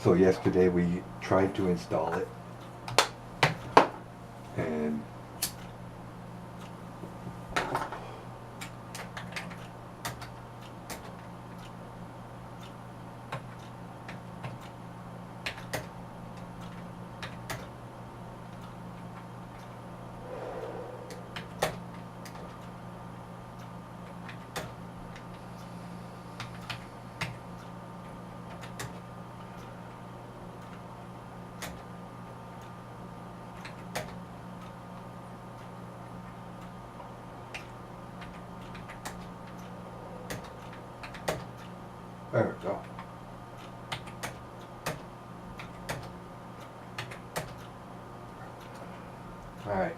So yesterday we tried to install it, and there we go. Alright.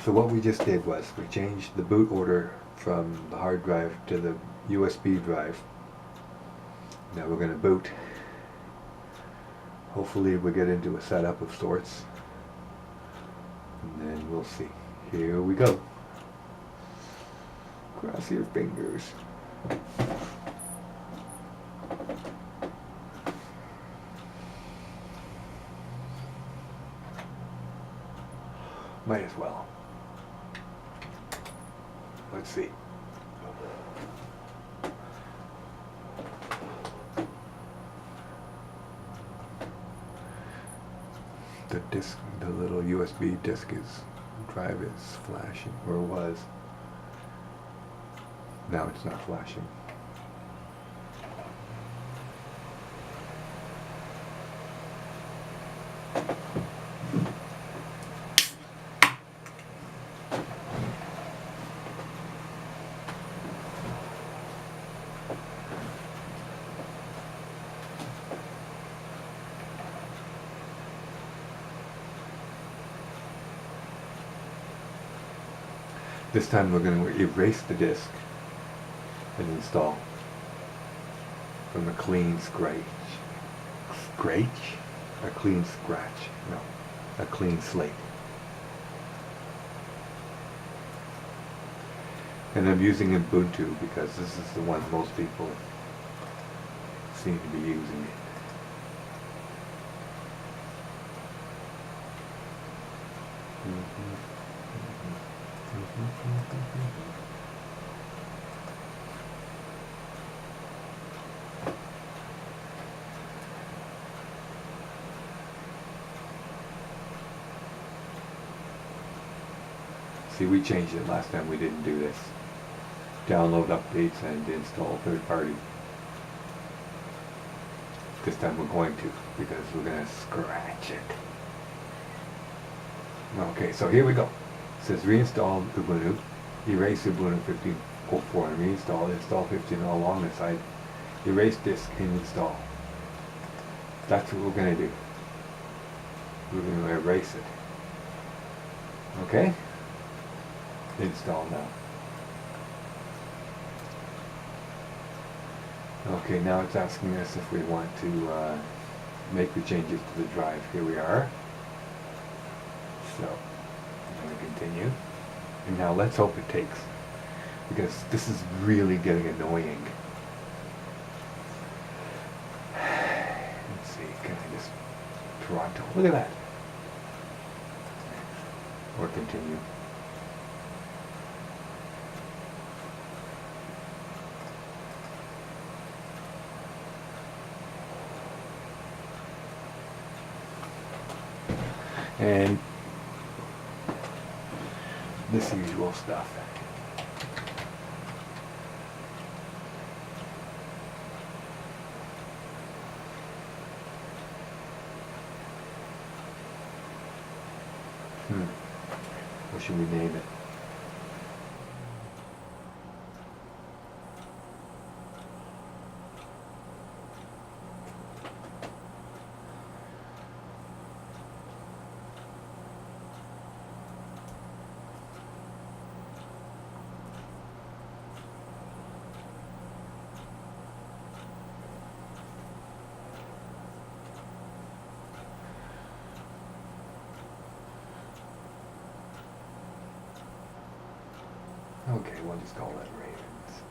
So what we just did was we changed the boot order from the hard drive to the USB drive. Now we're going to boot. Hopefully we'll get into a setup of sorts. And then we'll see. Here we go. Cross your fingers. Might as well. Let's see. The disk, the little USB drive is flashing, or was. Now it's not flashing. This time we're going to erase the disk and install from a clean scratch. A clean scratch. No, a clean slate. And I'm using Ubuntu because this is the one most people seem to be using. See, we changed it last time. We didn't do this. Download updates and install third party. This time we're going to, because we're going to scratch it. Okay, so here we go. It says reinstall Ubuntu, erase Ubuntu 15.04 and reinstall, install 15 along the side, erase disk and install. That's what we're going to do. We're going to erase it. Okay? Install now. Okay, now it's asking us if we want to make the changes to the drive. Here we are. So, I'm going to continue. And now let's hope it takes, because this is really getting annoying. Let's see, can I just Toronto? Look at that. Or continue. And this usual stuff. What should we name it? Okay, we'll just call that Ravens.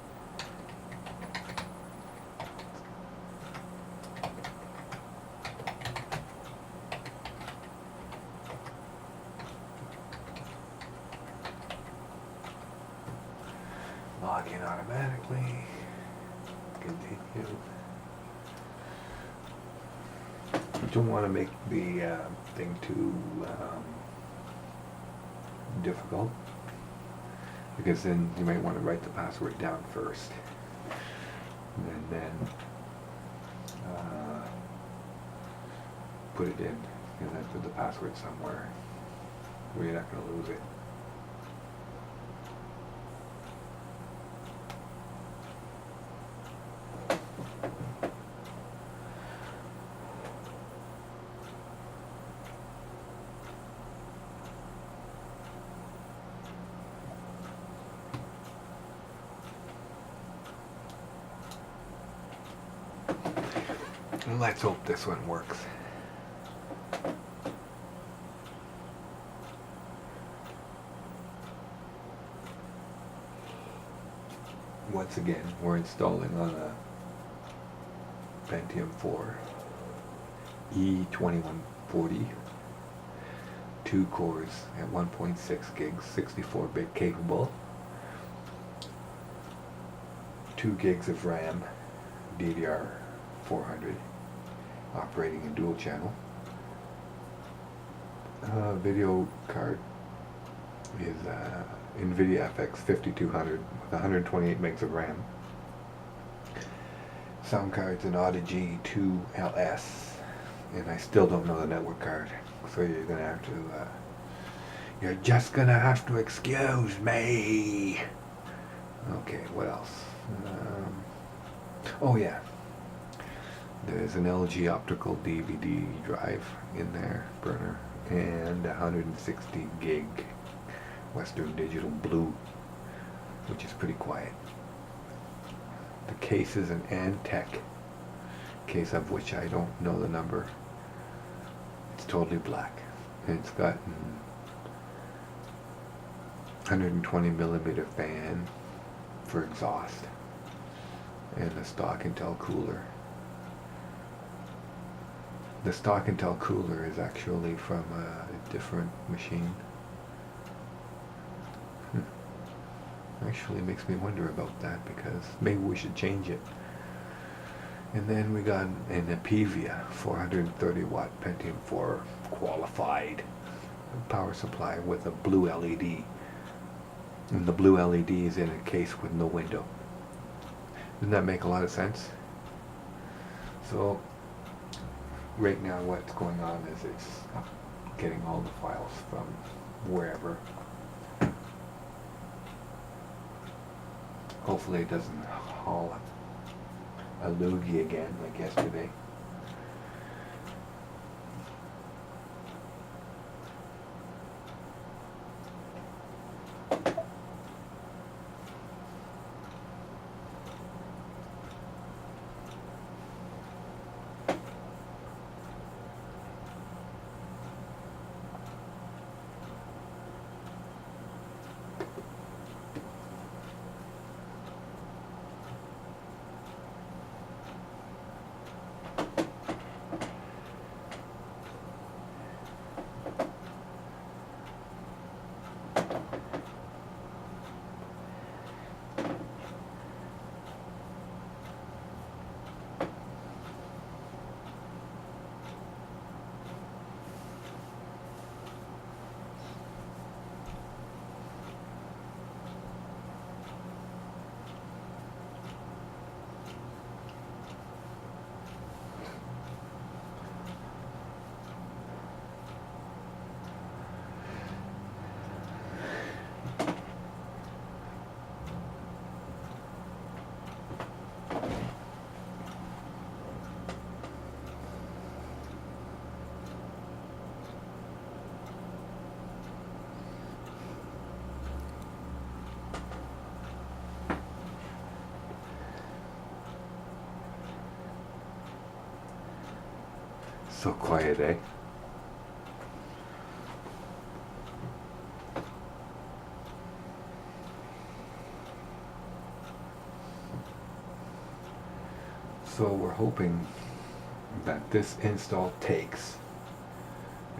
log in automatically. Continue. You don't want to make the thing too difficult, because then you might want to write the password down first, and then put it in, and then put the password somewhere where you're not going to lose it. Let's hope this one works. Once again, we're installing on a Pentium 4 E2140, 2 cores at 1.6 gigs, 64-bit capable, 2 gigs of RAM, DDR 400, operating in dual channel. Video card is NVIDIA FX 5200 with 128 megs of RAM. Sound card's an Audigy 2LS, and I still don't know the network card, so you're gonna have to you're just gonna have to excuse me. Okay, what else? Oh yeah, there's an LG optical DVD drive in there, burner, and 160 gig Western Digital Blue, which is pretty quiet. The case is an Antec case, of which I don't know the number. It's totally black, and it's got 120 millimeter fan for exhaust, and a stock Intel cooler. The stock Intel cooler is actually from a different machine. Actually makes me wonder about that, because maybe we should change it. And then we got an Apivia 430 watt Pentium 4 qualified power supply with a blue LED. And the blue LED is in a case with no window. Doesn't that make a lot of sense? So right now what's going on is it's getting all the files from wherever. Hopefully it doesn't haul a loogie again like yesterday. So quiet, eh? So we're hoping that this install takes,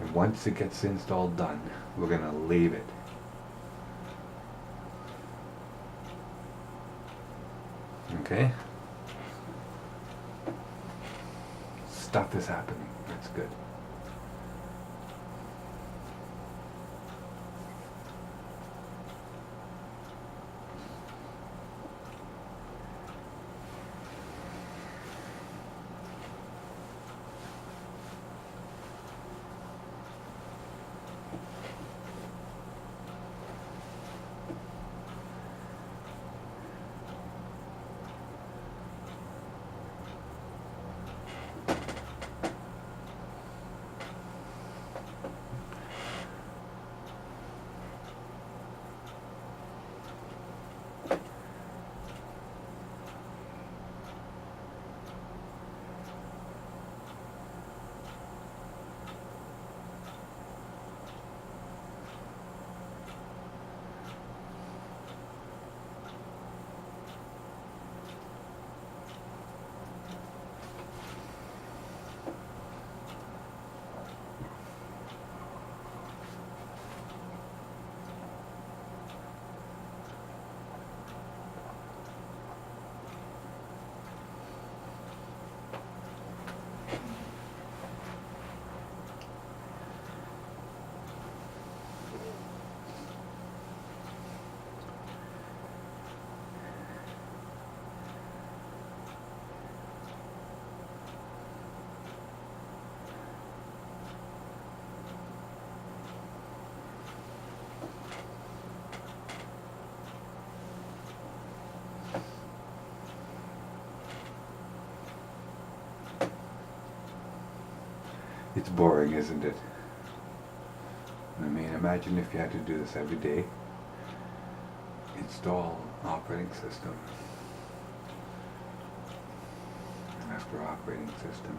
and once it gets installed done, we're gonna leave it. Okay? Stuff is happening. That's good. It's boring, isn't it? I mean, imagine if you had to do this every day. Install operating system. After operating system,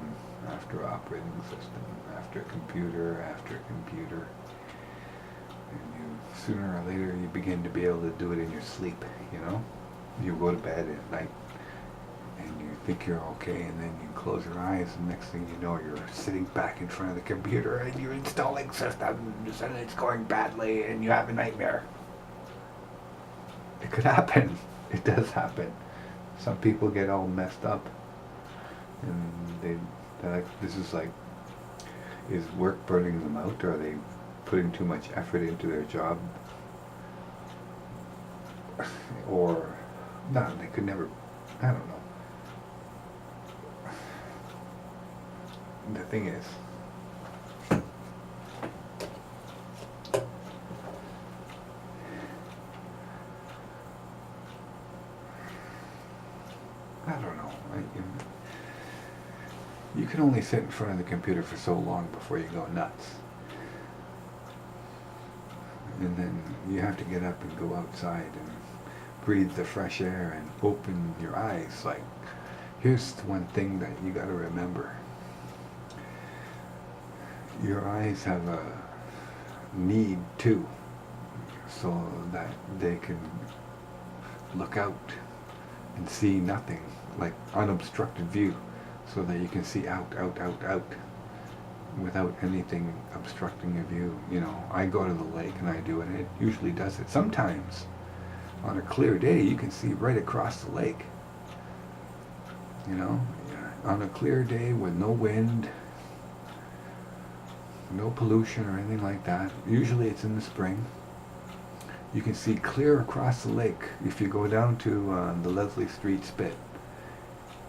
after operating system, after computer, after computer. And you, sooner or later, you begin to be able to do it in your sleep, you know? You go to bed at night and you think you're okay, and then you close your eyes, and next thing you know, you're sitting back in front of the computer and you're installing systems and it's going badly and you have a nightmare. It could happen. It does happen. Some people get all messed up and they're like, this is like, is work burning them out, or are they putting too much effort into their job? Or, no, they could never, I don't know. The thing is, I don't know. You can only sit in front of the computer for so long before you go nuts. And then you have to get up and go outside and breathe the fresh air and open your eyes. Like, here's one thing that you got to remember. Your eyes have a need too, so that they can look out and see nothing, like unobstructed view, so that you can see out, without anything obstructing your view. You know, I go to the lake and I do it, and it usually does it. Sometimes, on a clear day, you can see right across the lake. You know, on a clear day with no wind, no pollution or anything like that. Usually it's in the spring. You can see clear across the lake if you go down to the Leslie Street Spit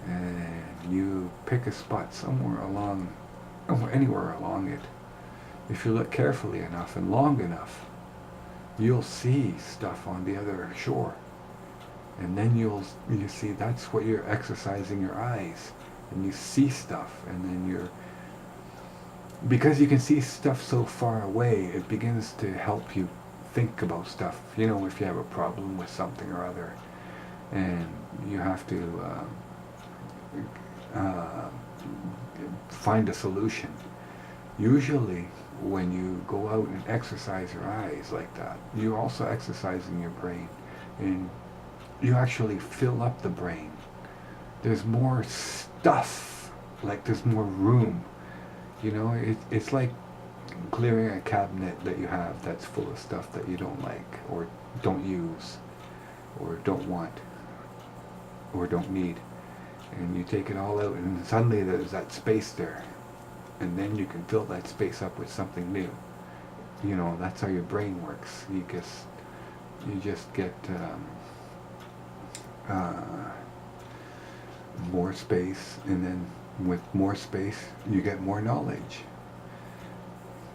and you pick a spot somewhere along, anywhere along it. If you look carefully enough and long enough, you'll see stuff on the other shore, and then you see that's what you're exercising your eyes, and you see stuff, and then because you can see stuff so far away, it begins to help you think about stuff. You know, if you have a problem with something or other, and you have to find a solution. Usually, when you go out and exercise your eyes like that, you're also exercising your brain, and you actually fill up the brain. There's more stuff, like there's more room. You know, it's like clearing a cabinet that you have that's full of stuff that you don't like, or don't use, or don't want. or don't need. And you take it all out, and suddenly there's that space there. And then you can fill that space up with something new. You know, that's how your brain works. You just get more space, and then with more space you get more knowledge.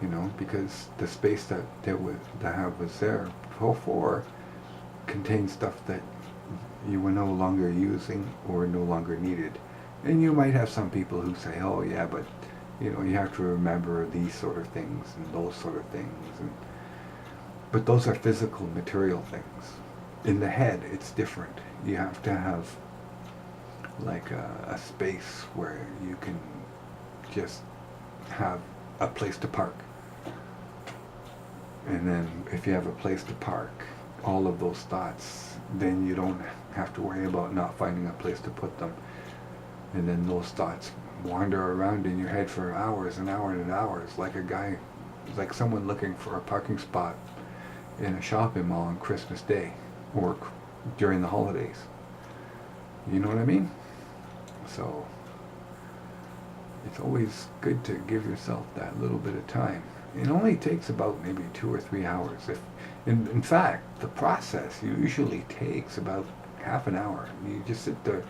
You know, because the space that was there before contained stuff that you were no longer using or no longer needed. And you might have some people who say, oh yeah, but you know, you have to remember these sort of things and those sort of things. But those are physical, material things. In the head, it's different. You have to have like a space where you can just have a place to park. And then if you have a place to park, all of those thoughts, then you don't have to worry about not finding a place to put them. And then those thoughts wander around in your head for hours and hours and hours, like someone looking for a parking spot in a shopping mall on Christmas Day or during the holidays. You know what I mean? So it's always good to give yourself that little bit of time. It only takes about maybe 2 or 3 hours. In fact, the process usually takes about half an hour. You just sit there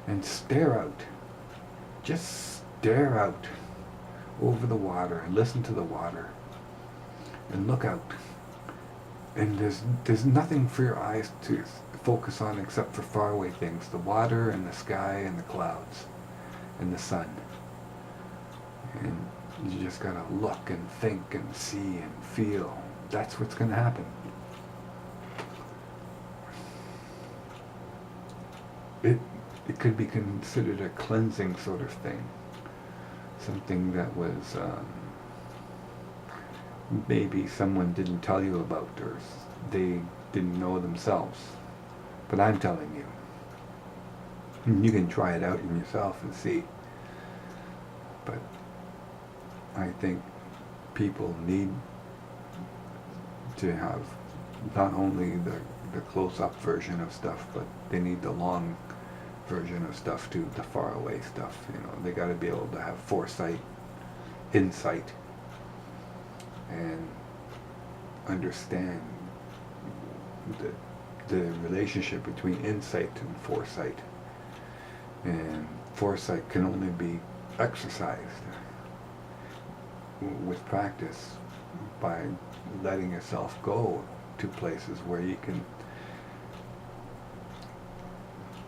and stare out. Just stare out over the water and listen to the water and look out. And there's nothing for your eyes to focus on except for faraway things. The water and the sky and the clouds and the sun. And you just gotta look and think and see and feel. That's what's gonna happen. It could be considered a cleansing sort of thing. Something that was maybe someone didn't tell you about, or they didn't know themselves. But I'm telling you. And you can try it out in yourself and see. But I think people need to have not only the close-up version of stuff, but they need the long version of stuff too, the faraway stuff. You know, they got to be able to have foresight, insight, and understand the relationship between insight and foresight. And foresight can only be exercised with practice by letting yourself go to places where you can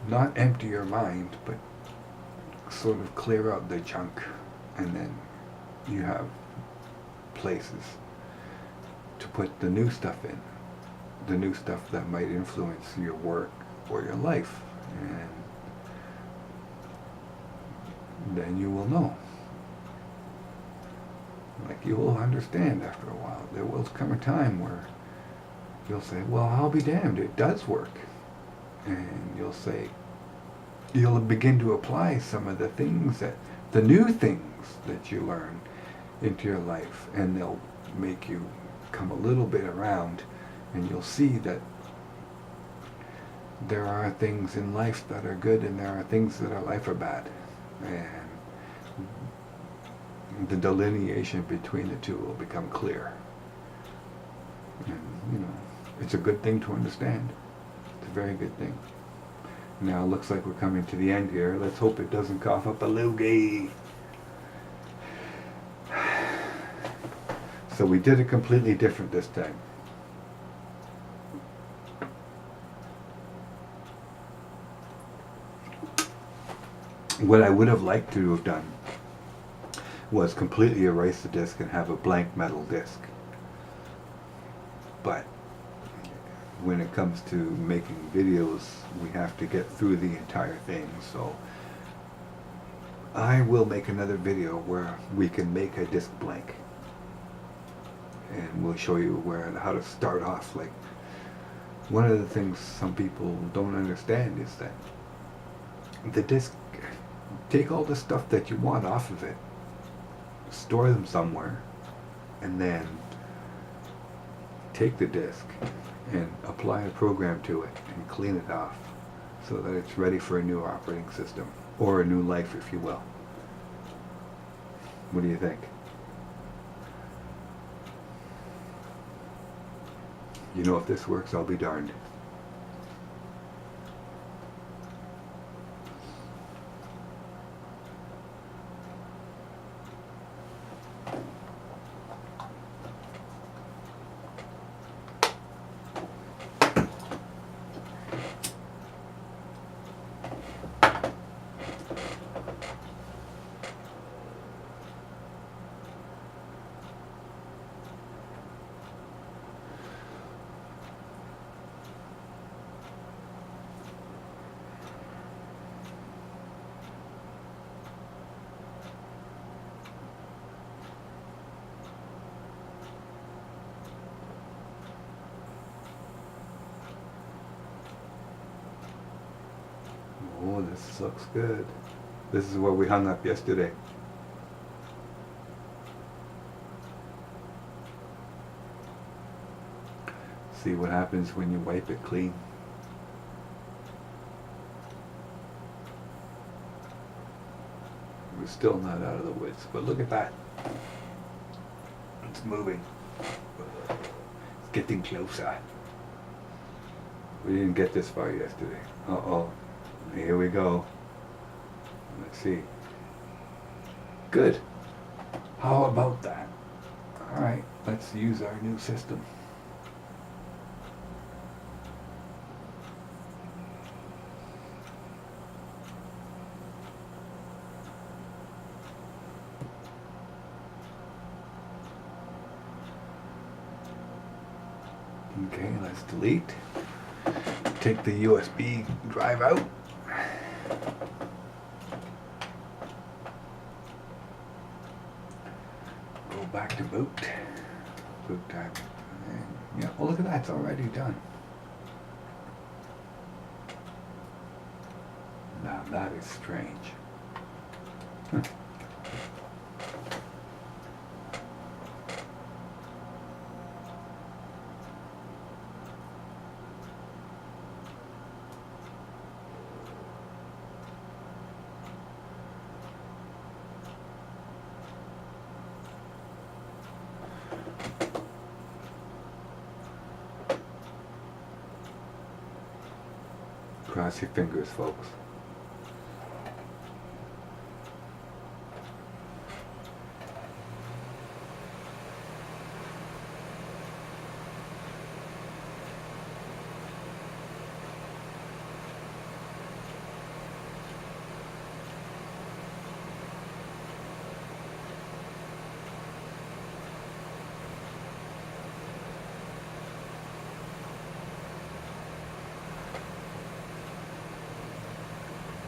not empty your mind, but sort of clear out the junk, and then you have places to put the new stuff in, the new stuff that might influence your work or your life, and then you will know. Like, you will understand after a while. There will come a time where you'll say, well, I'll be damned, it does work. And you'll begin to apply some of the things the new things that you learn into your life, and they'll make you come a little bit around, and you'll see that there are things in life that are good, and there are things that in life are bad. And the delineation between the two will become clear. And, you know, it's a good thing to understand. It's a very good thing. Now, it looks like we're coming to the end here. Let's hope it doesn't cough up a loogie. So we did it completely different this time. What I would have liked to have done was completely erase the disc and have a blank metal disc. But when it comes to making videos, we have to get through the entire thing. So I will make another video where we can make a disc blank, and we'll show you how to start off. Like, one of the things some people don't understand is that the disc, take all the stuff that you want off of it, store them somewhere, and then take the disc and apply a program to it and clean it off. so that it's ready for a new operating system, or a new life, if you will. What do you think? You know, if this works, I'll be darned. Oh, this looks good. This is where we hung up yesterday. See what happens when you wipe it clean. We're still not out of the woods, but look at that. It's moving. It's getting closer. We didn't get this far yesterday. Uh-oh. Here we go. Let's see. Good. How about that? All right, let's use our new system. Okay, let's delete. Take the USB drive out. Go back to boot. Boot time. And, yeah, well, look at that, it's already done. Now that is strange. Cross your fingers, folks.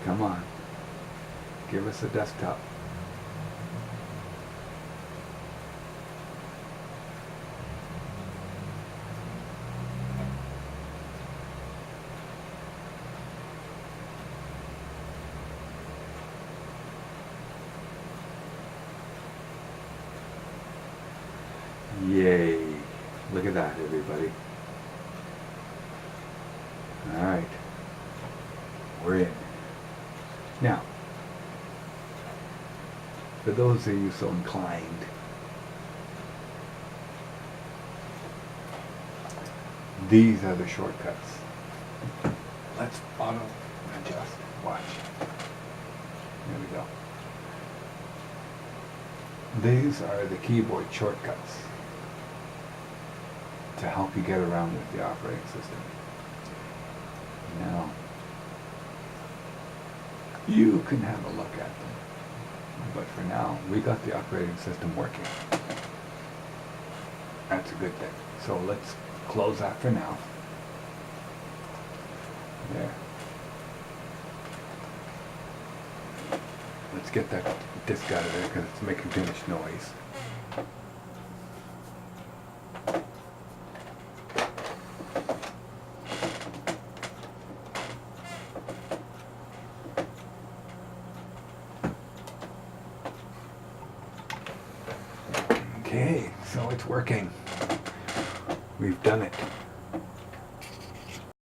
Come on. Give us a desktop. Yay. Look at that, everybody. All right. We're in. Now, for those of you so inclined, these are the shortcuts. Let's auto adjust. Watch. There we go. These are the keyboard shortcuts to help you get around with the operating system. Now, you can have a look at them, but for now, we got the operating system working. That's a good thing. So let's close that for now. There. Let's get that disk out of there because it's making too much noise. Okay, so it's working. We've done it.